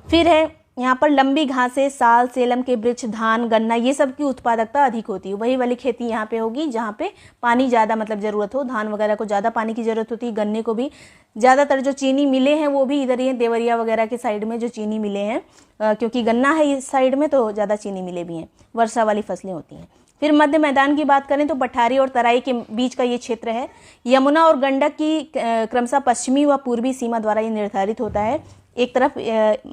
फिर है यहाँ पर लंबी घासें, साल, सेलम के वृक्ष, धान, गन्ना, ये सब की उत्पादकता अधिक होती है। वही वाली खेती यहाँ पे होगी जहाँ पे पानी ज़्यादा मतलब ज़रूरत हो। धान वगैरह को ज़्यादा पानी की ज़रूरत होती है, गन्ने को भी। ज़्यादातर जो चीनी मिले हैं वो भी इधर ही हैं, देवरिया वगैरह के साइड में जो चीनी मिले हैं, क्योंकि गन्ना है इस साइड में तो ज़्यादा चीनी मिले भी हैं, वर्षा वाली फसलें होती हैं। फिर मध्य मैदान की बात करें तो पठारी और तराई के बीच का ये क्षेत्र है। यमुना और गंडक की क्रमशः पश्चिमी व पूर्वी सीमा द्वारा ये निर्धारित होता है। एक तरफ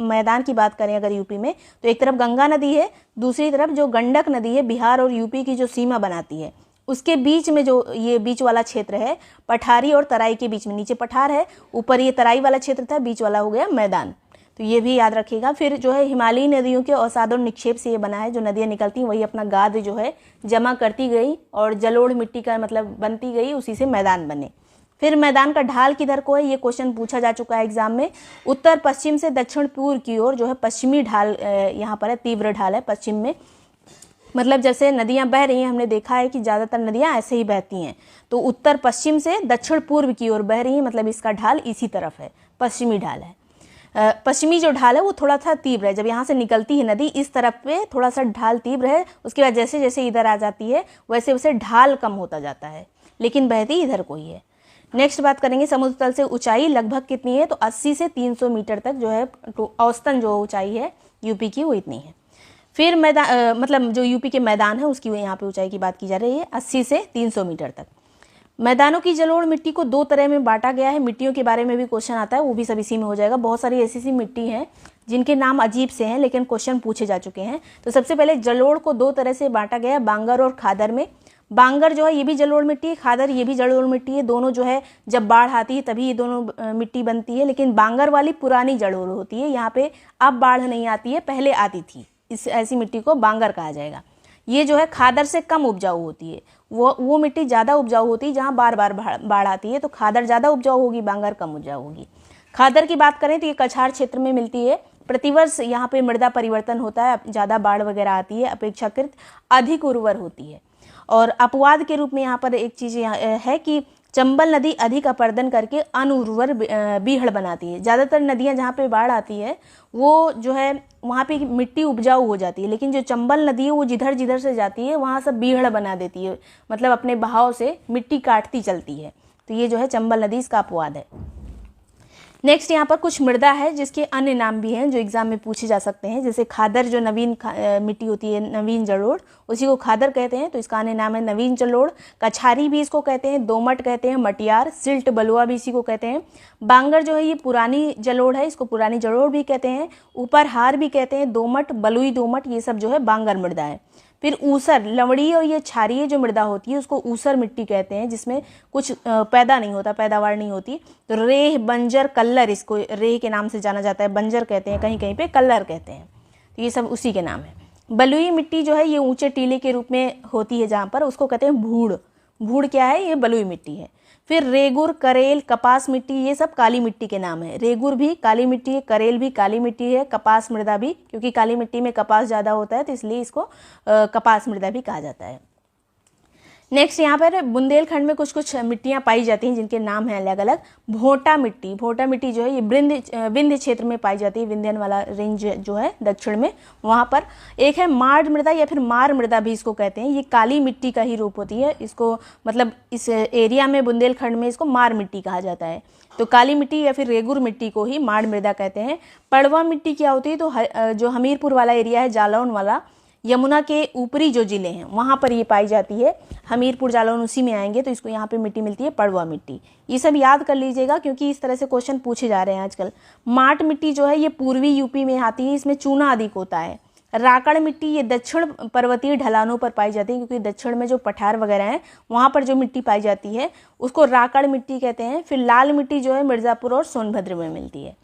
मैदान की बात करें अगर यूपी में तो एक तरफ गंगा नदी है, दूसरी तरफ जो गंडक नदी है बिहार और यूपी की जो सीमा बनाती है, उसके बीच में जो ये बीच वाला क्षेत्र है पठारी और तराई के बीच में, नीचे पठार है, ऊपर ये तराई वाला क्षेत्र था, बीच वाला हो गया मैदान। तो ये भी याद रखिएगा। फिर जो है हिमालयी नदियों के अवसाद और निक्षेप से ये बना है। जो नदियाँ निकलती हैं वही अपना गाद जो है जमा करती गई और जलोढ़ मिट्टी का मतलब बनती गई, उसी से मैदान बने। फिर मैदान का ढाल किधर को है, ये क्वेश्चन पूछा जा चुका है एग्जाम में। उत्तर पश्चिम से दक्षिण पूर्व की ओर जो है पश्चिमी ढाल यहाँ पर है, तीव्र ढाल है पश्चिम में। मतलब जैसे नदियाँ बह रही हैं, हमने देखा है कि ज़्यादातर नदियाँ ऐसे ही बहती हैं, तो उत्तर पश्चिम से दक्षिण पूर्व की ओर बह रही हैं, मतलब इसका ढाल इसी तरफ है, पश्चिमी ढाल है। पश्चिमी जो ढाल है वो थोड़ा सा तीव्र है। जब यहाँ से निकलती है नदी इस तरफ पे थोड़ा सा ढाल तीव्र है, उसके बाद जैसे जैसे इधर आ जाती है वैसे वैसे ढाल कम होता जाता है, लेकिन बहती इधर को ही है। नेक्स्ट बात करेंगे समुद्र तल से ऊंचाई लगभग कितनी है, तो 80 से 300 मीटर तक जो है औसतन जो ऊंचाई है यूपी की वो इतनी है। फिर मैदान मतलब जो यूपी के मैदान है उसकी यहाँ पे ऊंचाई की बात की जा रही है 80 से 300 मीटर तक। मैदानों की जलोढ़ मिट्टी को दो तरह में बांटा गया है। मिट्टियों के बारे में भी क्वेश्चन आता है, वो भी सब इसी में हो जाएगा। बहुत सारी ऐसी मिट्टी हैं जिनके नाम अजीब से हैं लेकिन क्वेश्चन पूछे जा चुके हैं। तो सबसे पहले जलोढ़ को दो तरह से बांटा गया है, बांगर और खादर में। बांगर जो है ये भी जलोढ़ मिट्टी है, खादर ये भी जलोढ़ मिट्टी है। दोनों जो है जब बाढ़ आती है तभी ये दोनों मिट्टी बनती है, लेकिन बांगर वाली पुरानी जलोढ़ होती है। यहाँ पे अब बाढ़ नहीं आती है, पहले आती थी। इस ऐसी मिट्टी को बांगर कहा जाएगा। ये जो है खादर से कम उपजाऊ होती है, वो मिट्टी ज़्यादा उपजाऊ होती है जहाँ बार बार बाढ़ आती है, तो खादर ज़्यादा उपजाऊ होगी, बांगर कम उपजाऊ होगी। खादर की बात करें तो ये कछार क्षेत्र में मिलती है। प्रतिवर्ष यहाँ पे मृदा परिवर्तन होता है, ज़्यादा बाढ़ वगैरह आती है, अपेक्षाकृत अधिक उर्वर होती है। और अपवाद के रूप में यहाँ पर एक चीज़ है कि चंबल नदी अधिक अपर्दन करके अनुर्वर बीहड़ बनाती है। ज़्यादातर नदियाँ जहाँ पे बाढ़ आती है वो जो है वहाँ पे मिट्टी उपजाऊ हो जाती है, लेकिन जो चंबल नदी है वो जिधर जिधर से जाती है वहाँ सब बीहड़ बना देती है, मतलब अपने बहाव से मिट्टी काटती चलती है। तो ये जो है चंबल नदी इसका अपवाद है। नेक्स्ट यहाँ पर कुछ मृदा है जिसके अन्य नाम भी हैं जो एग्जाम में पूछे जा सकते हैं, जैसे खादर जो नवीन मिट्टी होती है, नवीन जलोढ़, उसी को खादर कहते हैं, तो इसका अन्य नाम है नवीन जलोढ़। कछारी भी इसको कहते हैं, दोमट कहते हैं, मटियार, सिल्ट बलुआ भी इसी को कहते हैं। बांगर जो है ये पुरानी जलोढ़ है, इसको पुरानी जलोढ़ भी कहते हैं। ऊपर हार भी कहते हैं, दोमट, बलुई दोमट, ये सब जो है बांगर मृदा है। फिर ऊसर, लवड़ी और ये क्षारीय जो मृदा होती है उसको ऊसर मिट्टी कहते हैं, जिसमें कुछ पैदा नहीं होता, पैदावार नहीं होती। तो रेह, बंजर, कल्लर, इसको रेह के नाम से जाना जाता है, बंजर कहते हैं, कहीं कहीं पे कल्लर कहते हैं, तो ये सब उसी के नाम है। बलुई मिट्टी जो है ये ऊंचे टीले के रूप में होती है जहाँ पर, उसको कहते हैं भूड़। भूड़ क्या है? ये बलुई मिट्टी है। फिर रेगुर, करेल, कपास मिट्टी, ये सब काली मिट्टी के नाम है। रेगुर भी काली मिट्टी है, करेल भी काली मिट्टी है, कपास मृदा भी, क्योंकि काली मिट्टी में कपास ज़्यादा होता है तो इसलिए इसको कपास मृदा भी कहा जाता है। नेक्स्ट यहाँ पर बुंदेलखंड में कुछ कुछ मिट्टियाँ पाई जाती हैं जिनके नाम हैं अलग अलग। भोटा मिट्टी, भोटा मिट्टी जो है ये विंध्य क्षेत्र में पाई जाती है, विंध्यन वाला रेंज जो है दक्षिण में, वहाँ पर। एक है माड़ मृदा या फिर मार मृदा भी इसको कहते हैं, ये काली मिट्टी का ही रूप होती है, इसको मतलब इस एरिया में बुंदेलखंड में इसको मार मिट्टी कहा जाता है। तो काली मिट्टी या फिर रेगुर मिट्टी को ही माड़ मृदा कहते हैं। पड़वा मिट्टी क्या होती है? तो जो हमीरपुर वाला एरिया है, जालौन वाला, यमुना के ऊपरी जो जिले हैं वहाँ पर ये पाई जाती है। हमीरपुर, जालौन उसी में आएंगे, तो इसको यहाँ पे मिट्टी मिलती है पड़वा मिट्टी। ये सब याद कर लीजिएगा क्योंकि इस तरह से क्वेश्चन पूछे जा रहे हैं आजकल। माट मिट्टी जो है ये पूर्वी यूपी में आती है, इसमें चूना अधिक होता है। राकड़ मिट्टी ये दक्षिण पर्वतीय ढलानों पर पाई जाती है, क्योंकि दक्षिण में जो पठार वगैरह हैं वहाँ पर जो मिट्टी पाई जाती है उसको राकड़ मिट्टी कहते हैं। फिर लाल मिट्टी जो है मिर्ज़ापुर और सोनभद्र में मिलती है।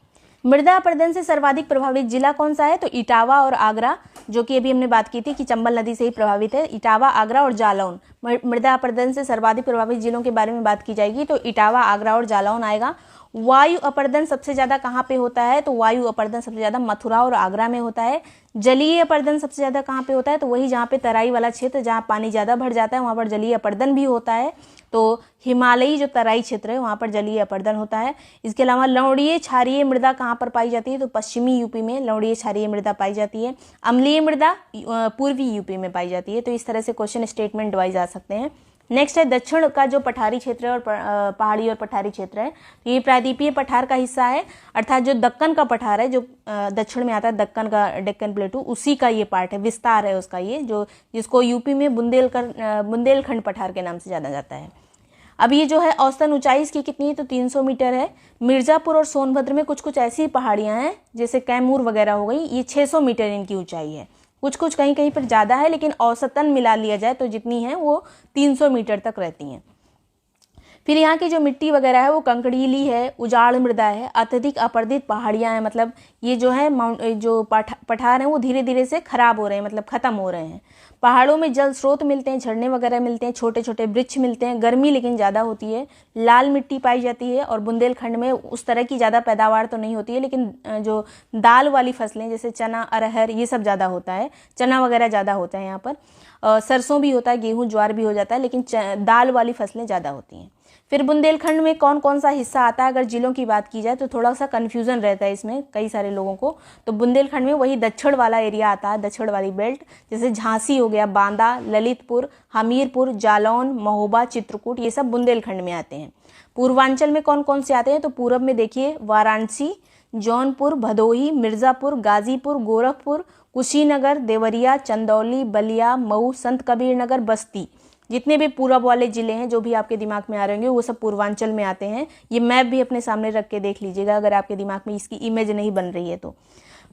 मृदा अपरदन से सर्वाधिक प्रभावित जिला कौन सा है? तो इटावा और आगरा, जो कि अभी हमने बात की थी कि चंबल नदी से ही प्रभावित है। इटावा, आगरा और जालौन मृदा अपरदन से सर्वाधिक प्रभावित जिलों के बारे में बात की जाएगी, तो इटावा, आगरा और जालौन आएगा। वायु अपरदन सबसे ज़्यादा कहाँ पे होता है? तो वायु अपरदन सबसे ज़्यादा मथुरा और आगरा में होता है। जलीय अपरदन सबसे ज़्यादा कहाँ पे होता है? तो वही जहाँ पे तराई वाला क्षेत्र, जहाँ पानी ज़्यादा भर जाता है वहाँ पर जलीय अपरदन भी होता है। तो हिमालयी जो तराई क्षेत्र है वहाँ पर जलीय अपरदन होता है। इसके अलावा लवणीय क्षारीय मृदा कहाँ पर पाई जाती है? तो पश्चिमी यूपी में लवणीय क्षारीय मृदा पाई जाती है। अम्लीय मृदा पूर्वी यूपी में पाई जाती है। तो इस तरह से क्वेश्चन स्टेटमेंट वाइज आ सकते हैं। नेक्स्ट है दक्षिण का जो पठारी क्षेत्र है और पहाड़ी और पठारी क्षेत्र है, तो ये प्रायद्वीपीय पठार का हिस्सा है, अर्थात जो दक्कन का पठार है जो दक्षिण में आता है, दक्कन का डेक्कन प्लेटू, उसी का ये पार्ट है, विस्तार है उसका, ये जो जिसको यूपी में बुंदेलखंड पठार के नाम से जाना जाता है। अब ये जो है औसतन ऊंचाई इसकी कितनी है? तो 300 मीटर है। मिर्ज़ापुर और सोनभद्र में कुछ कुछ ऐसी पहाड़ियाँ हैं जैसे कैमूर वगैरह हो गई, ये 600 मीटर इनकी ऊंचाई है। कुछ कुछ कहीं कहीं पर ज़्यादा है, लेकिन औसतन मिला लिया जाए तो जितनी है वो 300 मीटर तक रहती हैं। फिर यहाँ की जो मिट्टी वगैरह है वो कंकड़ीली है, उजाड़ मृदा है, अत्यधिक अपर्दित पहाड़ियाँ हैं, मतलब ये जो है जो पठार हैं वो धीरे धीरे से खराब हो रहे हैं, मतलब ख़त्म हो रहे हैं। पहाड़ों में जल स्रोत मिलते हैं, झरने वगैरह मिलते हैं, छोटे छोटे वृक्ष मिलते हैं, गर्मी लेकिन ज़्यादा होती है। लाल मिट्टी पाई जाती है और बुंदेलखंड में उस तरह की ज़्यादा पैदावार तो नहीं होती है, लेकिन जो दाल वाली फसलें जैसे चना, अरहर, ये सब ज़्यादा होता है, चना वगैरह ज़्यादा होता है यहाँ पर। सरसों भी होता है, गेहूँ ज्वार भी हो जाता है, लेकिन दाल वाली फसलें ज़्यादा होती हैं। फिर बुंदेलखंड में कौन कौन सा हिस्सा आता है? अगर जिलों की बात की जाए तो थोड़ा सा कन्फ्यूज़न रहता है इसमें कई सारे लोगों को। तो बुंदेलखंड में वही दक्षिण वाला एरिया आता है, दक्षिण वाली बेल्ट, जैसे झांसी हो गया, बांदा, ललितपुर, हमीरपुर, जालौन, महोबा, चित्रकूट, ये सब बुंदेलखंड में आते हैं। पूर्वांचल में कौन कौन से आते हैं? तो पूरब में देखिए वाराणसी, जौनपुर, भदोही, मिर्ज़ापुर, गाजीपुर, गोरखपुर, कुशीनगर, देवरिया, चंदौली, बलिया, मऊ, संत कबीर नगर, बस्ती, जितने भी पूरब वाले जिले हैं जो भी आपके दिमाग में आ रहे होंगे वो सब पूर्वांचल में आते हैं। ये मैप भी अपने सामने रख के देख लीजिएगा अगर आपके दिमाग में इसकी इमेज नहीं बन रही है तो।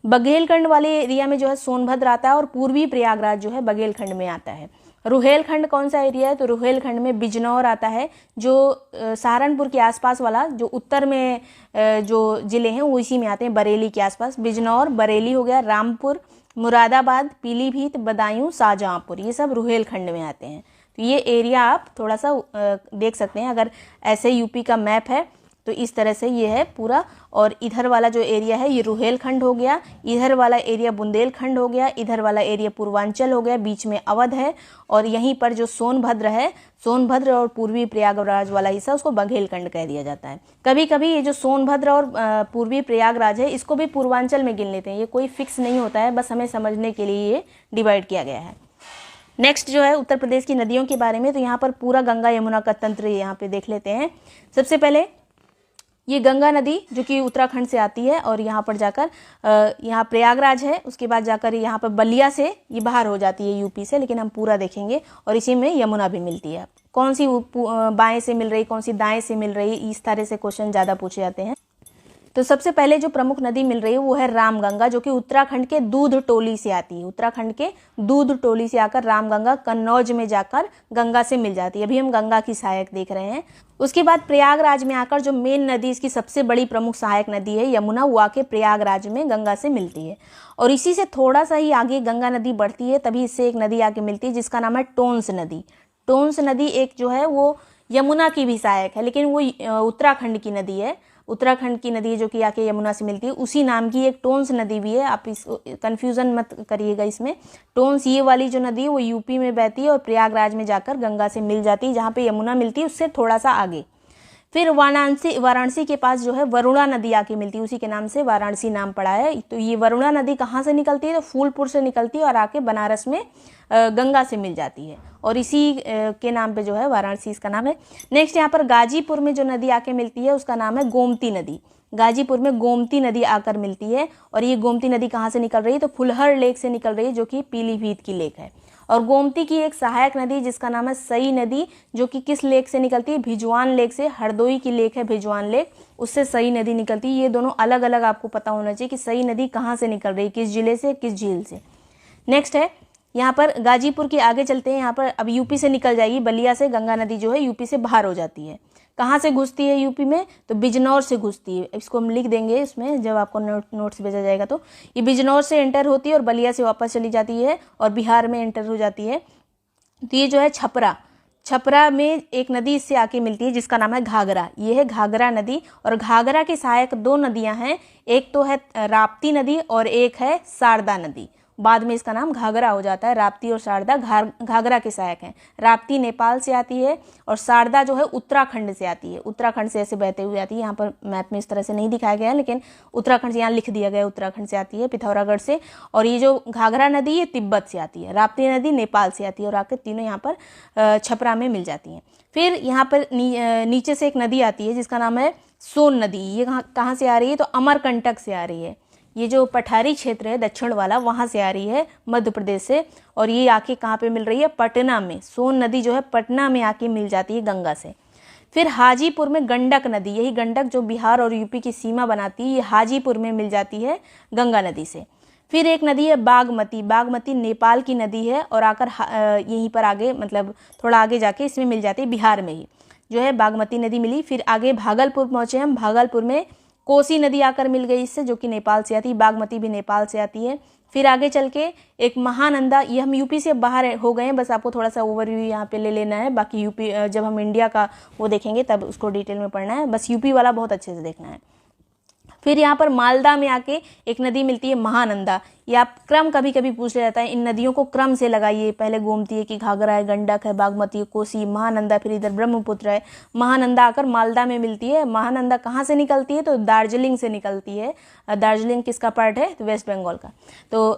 बघेलखंड वाले एरिया में जो है सोनभद्र आता है और पूर्वी प्रयागराज जो है बघेलखंड में आता है। रुहेलखंड कौन सा एरिया है? तो रुहेलखंड में बिजनौर आता है, जो सहारनपुर के आसपास वाला जो उत्तर में जो जिले हैं वो इसी में आते हैं, बरेली के आसपास। बिजनौर, बरेली हो गया, रामपुर, मुरादाबाद, पीलीभीत, बदायूं, शाहजहांपुर, ये सब रुहेलखंड में आते हैं। तो ये एरिया आप थोड़ा सा देख सकते हैं, अगर ऐसे यूपी का मैप है तो इस तरह से ये है पूरा। और इधर वाला जो एरिया है ये रुहेलखंड हो गया, इधर वाला एरिया बुंदेलखंड हो गया, इधर वाला एरिया पूर्वांचल हो गया, बीच में अवध है, और यहीं पर जो सोनभद्र है, सोनभद्र और पूर्वी प्रयागराज वाला हिस्सा उसको बघेलखंड कह दिया जाता है। कभी कभी ये जो सोनभद्र और पूर्वी प्रयागराज है इसको भी पूर्वांचल में गिन लेते हैं, ये कोई फिक्स नहीं होता है, बस हमें समझने के लिए ये डिवाइड किया गया है। नेक्स्ट जो है उत्तर प्रदेश की नदियों के बारे में, तो यहाँ पर पूरा गंगा यमुना का तंत्र यहाँ पे देख लेते हैं। सबसे पहले ये गंगा नदी जो कि उत्तराखंड से आती है और यहाँ पर जाकर यहाँ प्रयागराज है, उसके बाद जाकर यहाँ पर बलिया से ये बाहर हो जाती है यूपी से, लेकिन हम पूरा देखेंगे। और इसी में यमुना भी मिलती है। कौन सी बाएं से मिल रही, कौन सी दाएं से मिल रही, इस तरह से क्वेश्चन ज़्यादा पूछे जाते हैं। तो सबसे पहले जो प्रमुख नदी मिल रही है वो है रामगंगा, जो कि उत्तराखंड के दूध टोली से आती है। उत्तराखंड के दूध टोली से आकर रामगंगा कन्नौज में जाकर गंगा से मिल जाती है। अभी हम गंगा की सहायक देख रहे हैं। उसके बाद प्रयागराज में आकर जो मेन नदी, इसकी सबसे बड़ी प्रमुख सहायक नदी है यमुना, वो आके प्रयागराज में गंगा से मिलती है। और इसी से थोड़ा सा ही आगे गंगा नदी बढ़ती है, तभी इससे एक नदी आके मिलती है जिसका नाम है टोंस नदी। टोंस नदी एक जो है वो यमुना की भी सहायक है, लेकिन वो उत्तराखंड की नदी है। उत्तराखंड की नदी जो कि आके यमुना से मिलती है, उसी नाम की एक टोंस नदी भी है। आप इस कंफ्यूजन मत करिएगा इसमें। टोंस ये वाली जो नदी है वो यूपी में बहती है और प्रयागराज में जाकर गंगा से मिल जाती है, जहाँ पे यमुना मिलती है उससे थोड़ा सा आगे। फिर वाराणसी के पास जो है वरुणा नदी आके मिलती है, उसी के नाम से वाराणसी नाम पड़ा है। तो ये वरुणा नदी कहाँ से निकलती है, तो फूलपुर से निकलती है और आके बनारस में गंगा से मिल जाती है, और इसी के नाम पे जो है वाराणसी इसका नाम है। नेक्स्ट यहाँ पर गाजीपुर में जो नदी आके मिलती है उसका नाम है गोमती नदी। गाजीपुर में गोमती नदी आकर मिलती है, और ये गोमती नदी कहाँ से निकल रही है, तो फुलहर लेक से निकल रही है, जो कि पीलीभीत की लेक है। और गोमती की एक सहायक नदी जिसका नाम है सई नदी, जो कि किस लेक से निकलती है, भिजवान लेक से। हरदोई की लेक है भिजवान लेक, उससे सई नदी निकलती है। ये दोनों अलग अलग आपको पता होना चाहिए कि सई नदी कहाँ से निकल रही है, किस जिले से, किस झील से। नेक्स्ट है यहाँ पर गाजीपुर के आगे चलते हैं। यहाँ पर अब यूपी से निकल जाएगी, बलिया से गंगा नदी जो है यूपी से बाहर हो जाती है। कहाँ से घुसती है यूपी में, तो बिजनौर से घुसती है। इसको हम लिख देंगे इसमें जब आपको नोट्स भेजा जाएगा। तो ये बिजनौर से एंटर होती है और बलिया से वापस चली जाती है और बिहार में एंटर हो जाती है। तो ये जो है छपरा में एक नदी इससे आके मिलती है जिसका नाम है घाघरा। ये है घाघरा नदी, और घाघरा के सहायक दो नदियां हैं, एक तो है राप्ती नदी और एक है शारदा नदी। बाद में इसका नाम घाघरा हो जाता है। राप्ती और शारदा घाघरा के सहायक हैं। राप्ती नेपाल से आती है और शारदा जो है उत्तराखंड से आती है। उत्तराखंड से ऐसे बहते हुए आती है। यहाँ पर मैप में इस तरह से नहीं दिखाया गया है, लेकिन उत्तराखंड से यहाँ लिख दिया गया है, उत्तराखंड से आती है, पिथौरागढ़ से। और ये जो घाघरा नदी ये तिब्बत से आती है। राप्ती नदी नेपाल से आती है, और आकर तीनों यहाँ पर छपरा में मिल जाती हैं। फिर यहाँ पर नीचे से एक नदी आती है जिसका नाम है सोन नदी। ये कहाँ से आ रही है, तो अमरकंटक से आ रही है। ये जो पठारी क्षेत्र है दक्षिण वाला, वहाँ से आ रही है, मध्य प्रदेश से। और ये आके कहाँ पे मिल रही है, पटना में। सोन नदी जो है पटना में आके मिल जाती है गंगा से। फिर हाजीपुर में गंडक नदी, यही गंडक जो बिहार और यूपी की सीमा बनाती है, ये हाजीपुर में मिल जाती है गंगा नदी से। फिर एक नदी है बागमती। बागमती नेपाल की नदी है और आकर यहीं पर आगे, मतलब थोड़ा आगे जाके इसमें मिल जाती है, बिहार में ही जो है बागमती नदी मिली। फिर आगे भागलपुर पहुँचे हम। भागलपुर में कोसी नदी आकर मिल गई इससे, जो कि नेपाल से आती है। बागमती भी नेपाल से आती है। फिर आगे चल के एक महानंदा, ये हम यूपी से बाहर हो गए हैं, बस आपको थोड़ा सा ओवरव्यू यहाँ पे ले लेना है। बाकी यूपी जब हम इंडिया का वो देखेंगे तब उसको डिटेल में पढ़ना है, बस यूपी वाला बहुत अच्छे से देखना है। फिर यहाँ पर मालदा में आके एक नदी मिलती है महानंदा। ये आप क्रम कभी कभी पूछ लिया जाता है, इन नदियों को क्रम से लगाइए। पहले गोमती है कि घाघरा है, गंडक है, बागमती है, कोसी, महानंदा, फिर इधर ब्रह्मपुत्र है। महानंदा आकर मालदा में मिलती है। महानंदा कहाँ से निकलती है, तो दार्जिलिंग से निकलती है। दार्जिलिंग किसका पार्ट है, तो वेस्ट बंगाल का। तो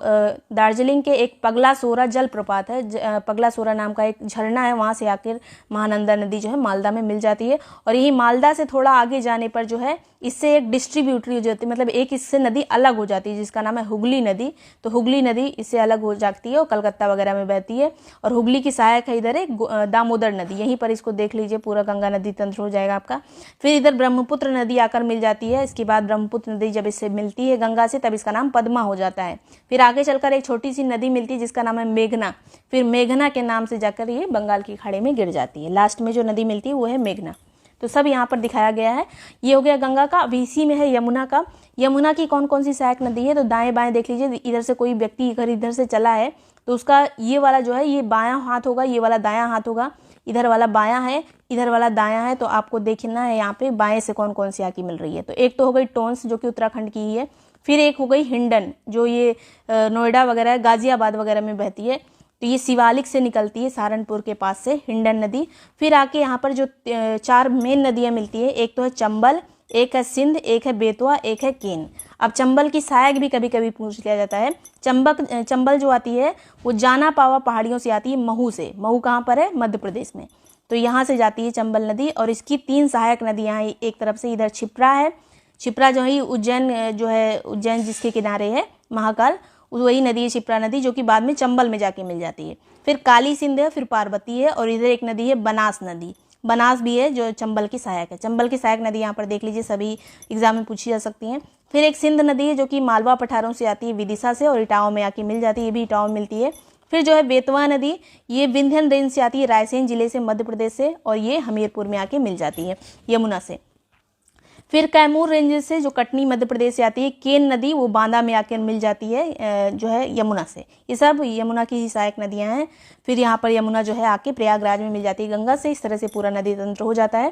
दार्जिलिंग के एक पगलासोरा जलप्रपात है, पगलासोरा नाम का एक झरना है, वहाँ से आकर महानंदा नदी जो है मालदा में मिल जाती है। और यही मालदा से थोड़ा आगे जाने पर जो है इससे एक डिस्ट्रीब्यूटरी हो जाती है, मतलब एक इससे नदी अलग हो जाती है जिसका नाम है हुगली नदी। तो हुगली नदी इससे अलग हो जाती है और कलकत्ता वगैरह में बहती है। और हुगली की सहायक है इधर एक दामोदर नदी, यहीं पर इसको देख लीजिए, पूरा गंगा नदी तंत्र हो जाएगा आपका। फिर इधर ब्रह्मपुत्र नदी आकर मिल जाती है। इसके बाद ब्रह्मपुत्र नदी जब इससे मिलती है गंगा से, तब इसका नाम पद्मा हो जाता है। फिर आगे चलकर एक छोटी सी नदी मिलती है जिसका नाम है मेघना। फिर मेघना के नाम से जाकर ये बंगाल की खाड़ी में गिर जाती है। लास्ट में जो नदी मिलती है वो है मेघना। तो सब यहाँ पर दिखाया गया है। ये हो गया गंगा का। अभी इसी में है यमुना का। यमुना की कौन कौन सी सहायक नदी है, तो दाएं बाएं देख लीजिए। इधर से कोई व्यक्ति अगर इधर से चला है तो उसका ये वाला जो है ये बायां हाथ होगा, ये वाला दायां हाथ होगा। इधर वाला बायां है, इधर वाला दायां है, तो आपको देखना है यहाँ पे बाएं से कौन कौन सी आके मिल रही है। तो एक तो हो गई टोंस जो कि उत्तराखंड की ही है, फिर एक हो गई हिंडन जो ये नोएडा वगैरह गाजियाबाद वगैरह में बहती है, तो ये शिवालिक से निकलती है सहारनपुर के पास से हिंडन नदी। फिर आके यहाँ पर जो 4 मेन नदियाँ मिलती है, एक तो है चंबल, एक है सिंध, एक है बेतवा, एक है केन। अब चंबल की सहायक भी कभी कभी पूछ लिया जाता है। चंबल जो आती है वो जाना पावा पहाड़ियों से आती है, महू से। महू कहाँ पर है? मध्य प्रदेश में। तो यहाँ से जाती है चंबल नदी और इसकी 3 सहायक नदियाँ हैं। एक तरफ से इधर क्षिप्रा है, क्षिप्रा जो है उज्जैन जिसके किनारे है महाकाल, वही नदी है क्षिप्रा नदी, जो कि बाद में चंबल में जाके मिल जाती है। फिर काली सिंध है, फिर पार्वती है, और इधर एक नदी है बनास नदी। बनास भी है जो चंबल की सहायक है। चंबल की सहायक नदी यहाँ पर देख लीजिए, सभी एग्जाम में पूछी जा सकती हैं। फिर एक सिंध नदी है जो कि मालवा पठारों से आती है विदिशा से, और इटावा में आके मिल जाती है, ये भी इटावा में मिलती है। फिर जो है बेतवा नदी, ये विंध्यन रेंज से आती है रायसेन जिले से, मध्य प्रदेश से, और ये हमीरपुर में आके मिल जाती है यमुना से। फिर कैमूर रेंज से जो कटनी मध्य प्रदेश से आती है, केन नदी वो बांदा में आकर मिल जाती है जो है यमुना से। ये सब यमुना की ही सहायक नदियां हैं। फिर यहाँ पर यमुना जो है आके प्रयागराज में मिल जाती है गंगा से। इस तरह से पूरा नदी तंत्र हो जाता है।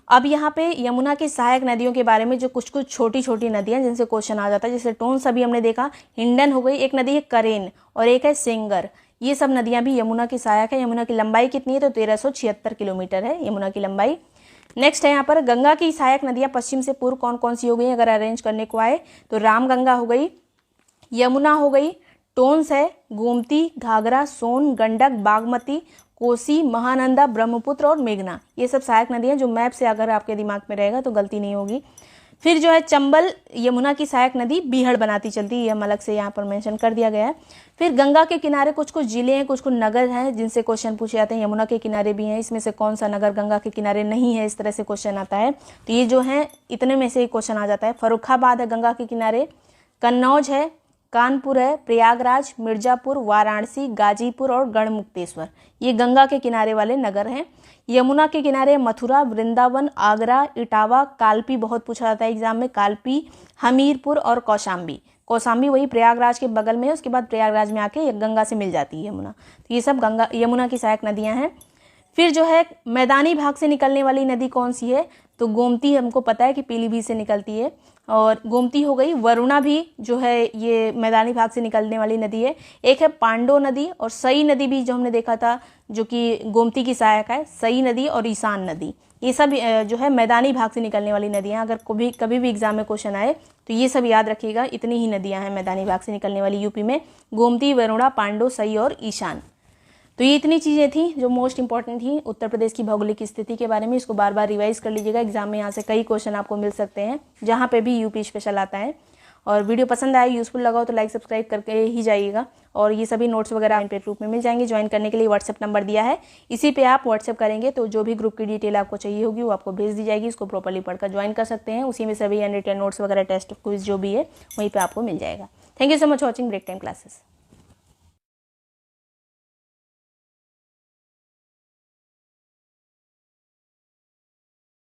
अब यहाँ पे यमुना की सहायक नदियों के बारे में जो कुछ छोटी छोटी नदियाँ जिनसे क्वेश्चन आ जाता है, जैसे टोंस अभी हमने देखा, हिंडन हो गई, एक नदी है करेन, और एक है सेंगर। ये सब नदियाँ भी यमुना की सहायक है। यमुना की लंबाई कितनी है? तो 1376 किलोमीटर है यमुना की लंबाई। नेक्स्ट है यहाँ पर गंगा की सहायक नदियाँ पश्चिम से पूर्व कौन कौन सी हो गई अगर अरेंज करने को आए तो रामगंगा हो गई, यमुना हो गई, टोंस है, गोमती, घाघरा, सोन, गंडक, बागमती, कोसी, महानंदा, ब्रह्मपुत्र और मेघना। ये सब सहायक नदियाँ जो मैप से अगर आपके दिमाग में रहेगा तो गलती नहीं होगी। फिर जो है चंबल यमुना की सहायक नदी बीहड़ बनाती चलती है, ये हम अलग से यहाँ पर मेंशन कर दिया गया है। फिर गंगा के किनारे कुछ कुछ जिले हैं, कुछ कुछ नगर हैं जिनसे क्वेश्चन पूछे जाते हैं। यमुना के किनारे भी हैं, इसमें से कौन सा नगर गंगा के किनारे नहीं है, इस तरह से क्वेश्चन आता है। तो ये जो है इतने में से ही क्वेश्चन आ जाता है। फर्रुखाबाद है गंगा के किनारे, कन्नौज है, कानपुर है, प्रयागराज, मिर्जापुर, वाराणसी, गाजीपुर और गढ़मुक्तेश्वर, ये गंगा के किनारे वाले नगर हैं। यमुना के किनारे मथुरा, वृंदावन, आगरा, इटावा, कालपी बहुत पूछा जाता है एग्जाम में, कालपी, हमीरपुर और कौशाम्बी। कौशाम्बी वही प्रयागराज के बगल में है, उसके बाद प्रयागराज में आके गंगा से मिल जाती है यमुना। तो ये सब गंगा यमुना की सहायक नदियाँ हैं। फिर जो है मैदानी भाग से निकलने वाली नदी कौन सी है? तो गोमती हमको पता है कि पीलीभीत से निकलती है, और गोमती हो गई। वरुणा भी जो है ये मैदानी भाग से निकलने वाली नदी है। एक है पांडो नदी, और सई नदी भी जो हमने देखा था जो कि गोमती की सहायक है, सई नदी और ईशान नदी। ये सब जो है मैदानी भाग से निकलने वाली नदियाँ। अगर कभी भी एग्जाम में क्वेश्चन आए तो ये सब याद रखिएगा, इतनी ही नदियाँ हैं मैदानी भाग से निकलने वाली यूपी में, गोमती, वरुणा, पांडो, सई और ईशान। तो ये इतनी चीज़ें थी जो मोस्ट इंपॉर्टेंट थी उत्तर प्रदेश की भौगोलिक स्थिति के बारे में। इसको बार बार रिवाइज कर लीजिएगा, एग्जाम में यहाँ से कई क्वेश्चन आपको मिल सकते हैं जहाँ पे भी यूपी स्पेशल आता है। और वीडियो पसंद आए, यूजफुल लगा हो तो लाइक सब्सक्राइब करके ही जाइएगा। और ये सभी नोट्स वगैरह पेड रूप में मिल जाएंगे। ज्वाइन करने के लिए व्हाट्सएप नंबर दिया है, इसी पे आप व्हाट्सएप करेंगे तो जो भी ग्रुप की डिटेल आपको चाहिए होगी वो आपको भेज दी जाएगी। इसको प्रॉपर्ली पढ़कर ज्वाइन कर सकते हैं। उसी में सभी अनरिटन नोट्स वगैरह, टेस्ट क्विज जो भी है वहीं पर आपको मिल जाएगा। Thank you so much watching break time classes.